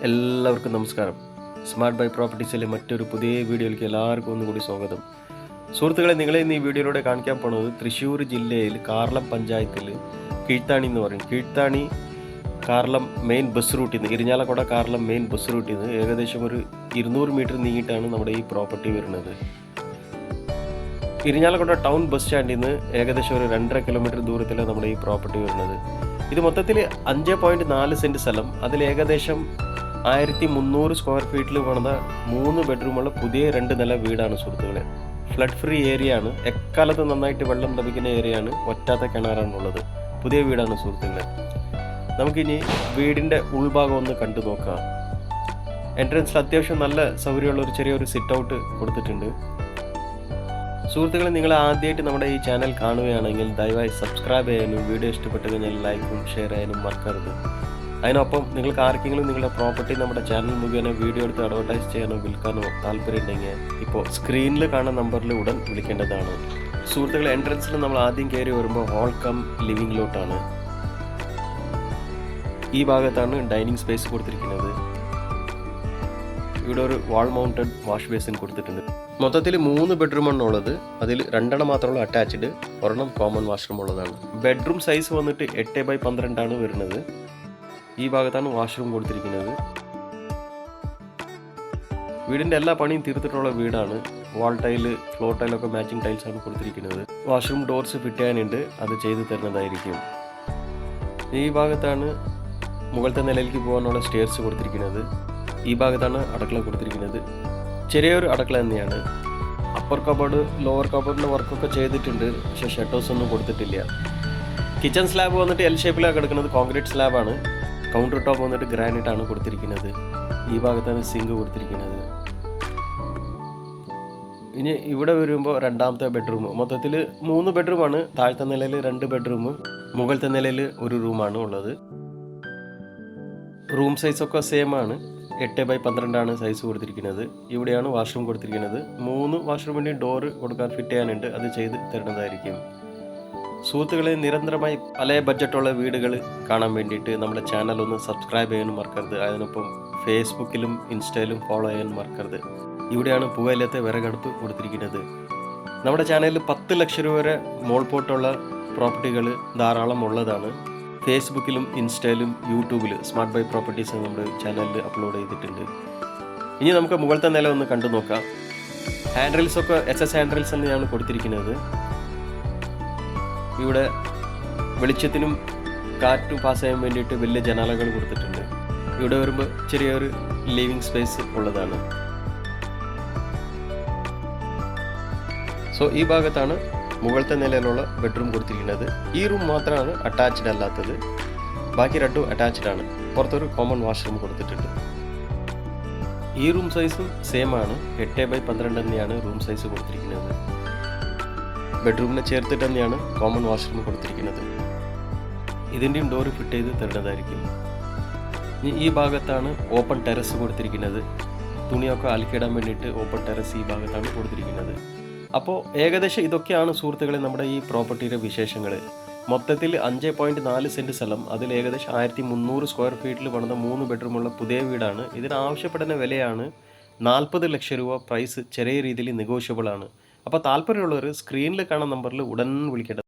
എല്ലാവർക്കും നമസ്കാരം. Smart by പ്രോപ്പർട്ടീസിലെ മറ്റൊരു പുതിയ വീഡിയോയിലേക്ക് എല്ലാവർക്കും ഒന്നുകൂടി സ്വാഗതം. സുഹൃത്തുക്കളെ, നിങ്ങളെ ഇന്ന് ഈ വീഡിയോയിലൂടെ കാണിക്കാൻ പോകുന്നത് തൃശ്ശൂർ ജില്ലയിൽ കാർളം പഞ്ചായത്തിൽ കീഴ്ത്താണി എന്ന് പറയും. കീഴ്ത്താണി കാർളം മെയിൻ ബസ് റൂട്ടിൽ നിന്ന്, ഇരിഞ്ഞാലക്കുട കാർളം മെയിൻ ബസ് റൂട്ടിൽ നിന്ന് ഏകദേശം ഒരു 200 മീറ്റർ നീങ്ങിയിട്ടാണ് നമ്മുടെ ഈ പ്രോപ്പർട്ടി വരുന്നത്. ഇരിഞ്ഞാലക്കുട ടൗൺ ബസ് സ്റ്റാൻഡിൽ നിന്ന് ഏകദേശം ഒരു 2.5 കിലോമീറ്റർ ദൂരത്തിലാണ് നമ്മുടെ ഈ പ്രോപ്പർട്ടി വരുന്നത്. ഇത് മൊത്തത്തിൽ 5.4 സെൻറ്റ് സ്ഥലം, അതിൽ ഏകദേശം 1300 സ്ക്വയർ ഫീറ്റിൽ പണിത 3 ബെഡ്റൂമുള്ള പുതിയ 2 നില വീടാണ് സുഹൃത്തുക്കളെ. ഫ്ലഡ് ഫ്രീ ഏരിയ ആണ്, എക്കാലത്ത് നന്നായിട്ട് വെള്ളം ലഭിക്കുന്ന ഏരിയ ആണ്, ഒറ്റാത്ത കിണറാണുള്ളത്. പുതിയ വീടാണ് സുഹൃത്തുക്കളെ. നമുക്കിനി വീടിൻ്റെ ഉൾഭാഗം ഒന്ന് കണ്ടു നോക്കാം. എൻട്രൻസിൽ അത്യാവശ്യം നല്ല സൗകര്യമുള്ള ഒരു ചെറിയൊരു സിറ്റ് ഔട്ട് കൊടുത്തിട്ടുണ്ട്. സുഹൃത്തുക്കളെ, നിങ്ങൾ ആദ്യമായിട്ട് നമ്മുടെ ഈ ചാനൽ കാണുകയാണെങ്കിൽ ദയവായി സബ്സ്ക്രൈബ് ചെയ്യാനും വീഡിയോ ഇഷ്ടപ്പെട്ടു കഴിഞ്ഞാൽ ലൈക്കും ഷെയർ ചെയ്യാനും മറക്കരുത്. അതിനൊപ്പം നിങ്ങൾക്ക് ആർക്കെങ്കിലും നിങ്ങളുടെ പ്രോപ്പർട്ടി നമ്മുടെ ചാനൽ മുഖേന വീഡിയോ എടുത്ത് അഡ്വർടൈസ് ചെയ്യാനോ വിൽക്കാനോ താല്പര്യമുണ്ടെങ്കിൽ ഇപ്പോൾ സ്ക്രീനിൽ കാണുന്ന നമ്പറിൽ ഉടൻ വിളിക്കേണ്ടതാണ്. സുഹൃത്തുക്കളെ, എൻട്രൻസിൽ നമ്മൾ ആദ്യം കയറി വരുമ്പോൾ ഹോൾ കം ലിവിംഗ് ലോട്ടാണ്. ഈ ഭാഗത്താണ് ഡൈനിങ് സ്പേസ് കൊടുത്തിരിക്കുന്നത്. ഇവിടെ ഒരു വാൾ മൗണ്ടഡ് വാഷ് ബേസിൻ കൊടുത്തിട്ടുണ്ട്. മൊത്തത്തിൽ 3 ബെഡ്റൂമാണ് ഉള്ളത്. അതിൽ 2 മാത്രമുള്ള അറ്റാച്ച്ഡ്, ഒരെണ്ണം കോമൺ വാഷ്റൂം ഉള്ളതാണ്. ബെഡ്റൂം സൈസ് വന്നിട്ട് 8x12 ആണ് വരുന്നത്. ഈ ഭാഗത്താണ് വാഷ്റൂം കൊടുത്തിരിക്കുന്നത്. വീടിൻ്റെ എല്ലാ പണിയും തീർത്തിട്ടുള്ള വീടാണ്. വാൾ ടൈല്, ഫ്ലോർ ടൈലൊക്കെ മാച്ചിങ് ടൈൽസ് ആണ് കൊടുത്തിരിക്കുന്നത്. വാഷ്റൂം ഡോർസ് ഫിറ്റ് ചെയ്യാനുണ്ട്, അത് ചെയ്തു തരുന്നതായിരിക്കും. ഈ ഭാഗത്താണ് മുകളിലത്തെ നിലയിലേക്ക് പോകാനുള്ള സ്റ്റെയർസ് കൊടുത്തിരിക്കുന്നത്. ഈ ഭാഗത്താണ് അടുക്കള കൊടുത്തിരിക്കുന്നത്. ചെറിയൊരു അടുക്കള തന്നെയാണ്. അപ്പർ കബോർഡ്, ലോവർ കബോർഡിൻ്റെ വർക്കൊക്കെ ചെയ്തിട്ടുണ്ട്, പക്ഷേ ഷട്ടേഴ്സ് ഒന്നും കൊടുത്തിട്ടില്ല. കിച്ചൺ സ്ലാബ് വന്നിട്ട് എൽ ഷേപ്പിലാണ് കിടക്കുന്നത്, കോൺക്രീറ്റ് സ്ലാബാണ്. കൗണ്ടർ ടോപ്പ് വന്നിട്ട് ഗ്രാനൈറ്റ് ആണ് കൊടുത്തിരിക്കുന്നത്. ഈ ഭാഗത്താണ് സിങ്ക് കൊടുത്തിരിക്കുന്നത്. ഇനി ഇവിടെ വരുമ്പോൾ രണ്ടാമത്തെ ബെഡ്റൂം. മൊത്തത്തിൽ 3 ബെഡ്റൂമാണ്. താഴത്തെ നിലയിൽ 2 ബെഡ്റൂം, മുകളിലത്തെ നിലയിൽ ഒരു റൂമാണ് ഉള്ളത്. റൂം സൈസൊക്കെ സെയിം ആണ്. 8x12 ആണ് സൈസ് കൊടുത്തിരിക്കുന്നത്. ഇവിടെയാണ് വാഷ്റൂം കൊടുത്തിരിക്കുന്നത്. 3 വാഷ്റൂമിൻ്റെയും ഡോറ് കൊടുക്കാൻ ഫിറ്റ് ചെയ്യാനുണ്ട്, അത് ചെയ്ത് തരുന്നതായിരിക്കും. സുഹൃത്തുക്കളെ, നിരന്തരമായി പല ബഡ്ജറ്റുള്ള വീടുകൾ കാണാൻ വേണ്ടിയിട്ട് നമ്മുടെ ചാനൽ ഒന്ന് സബ്സ്ക്രൈബ് ചെയ്യാനും മറക്കരുത്. അതിനൊപ്പം ഫേസ്ബുക്കിലും ഇൻസ്റ്റയിലും ഫോളോ ചെയ്യാനും മറക്കരുത്. ഇവിടെയാണ് പുകയില്ലാത്ത വിറകടുപ്പ് കൊടുത്തിരിക്കുന്നത്. നമ്മുടെ ചാനലിൽ 10 ലക്ഷം രൂപ വരെ മോൾ പോട്ടുള്ള പ്രോപ്പർട്ടികൾ ധാരാളം ഉള്ളതാണ്. ഫേസ്ബുക്കിലും ഇൻസ്റ്റയിലും യൂട്യൂബിൽ സ്മാർട്ട് ബൈ പ്രോപ്പർട്ടീസ് നമ്മുടെ ചാനലിൽ അപ്ലോഡ് ചെയ്തിട്ടുണ്ട്. ഇനി നമുക്ക് മുകളിലത്തെ നില ഒന്ന് കണ്ടു നോക്കാം. ഹാൻഡ് റെയിൽസൊക്കെ SS ഹാൻഡ് റെയിൽസ് തന്നെയാണ് കൊടുത്തിരിക്കുന്നത്. ഇവിടെ വെളിച്ചത്തിനും കാറ്റും പാസ് ചെയ്യാൻ വേണ്ടിയിട്ട് വലിയ ജനാലകൾ കൊടുത്തിട്ടുണ്ട്. ഇവിടെ വരുമ്പോൾ ചെറിയൊരു ലിവിങ് സ്പേസ് ഉള്ളതാണ്. സോ ഈ ഭാഗത്താണ് മുകളിലത്തെ നിലയിലുള്ള ബെഡ്റൂം കൊടുത്തിരിക്കുന്നത്. ഈ റൂം മാത്രമാണ് അറ്റാച്ച്ഡ് അല്ലാത്തത്, ബാക്കി 2 അറ്റാച്ച്ഡ് ആണ്. പുറത്തൊരു കോമൺ വാഷ്റൂം കൊടുത്തിട്ടുണ്ട്. ഈ റൂം സൈസും സെയിം ആണ്. 8x12 തന്നെയാണ് റൂം സൈസ് കൊടുത്തിരിക്കുന്നത്. ബെഡ്റൂമിനെ ചേർത്തിട്ട് തന്നെയാണ് കോമൺ വാഷ്റൂം കൊടുത്തിരിക്കുന്നത്. ഇതിൻ്റെയും ഡോറ് ഫിറ്റ് ചെയ്ത് തരുന്നതായിരിക്കും. ഈ ഭാഗത്താണ് ഓപ്പൺ ടെറസ് കൊടുത്തിരിക്കുന്നത്. തുണിയൊക്കെ അലക്കിടാൻ വേണ്ടിയിട്ട് ഓപ്പൺ ടെറസ് ഈ ഭാഗത്താണ് കൊടുത്തിരിക്കുന്നത്. അപ്പോൾ ഏകദേശം ഇതൊക്കെയാണ് സുഹൃത്തുക്കളെ നമ്മുടെ ഈ പ്രോപ്പർട്ടിയുടെ വിശേഷങ്ങൾ. മൊത്തത്തിൽ 5.4 സെൻറ്റ് സ്ഥലം, അതിൽ ഏകദേശം 1300 സ്ക്വയർ ഫീറ്റിൽ പണിത 3 ബെഡ്റൂമുള്ള പുതിയ വീടാണ്. ഇതിന് ആവശ്യപ്പെടുന്ന വിലയാണ് 40 ലക്ഷം രൂപ. പ്രൈസ് ചെറിയ രീതിയിൽ നെഗോഷ്യബിൾ ആണ്. അപ്പോൾ താല്പര്യമുള്ളവർ സ്ക്രീനിൽ കാണുന്ന നമ്പറിൽ ഉടൻ വിളിക്കേണ്ടത്.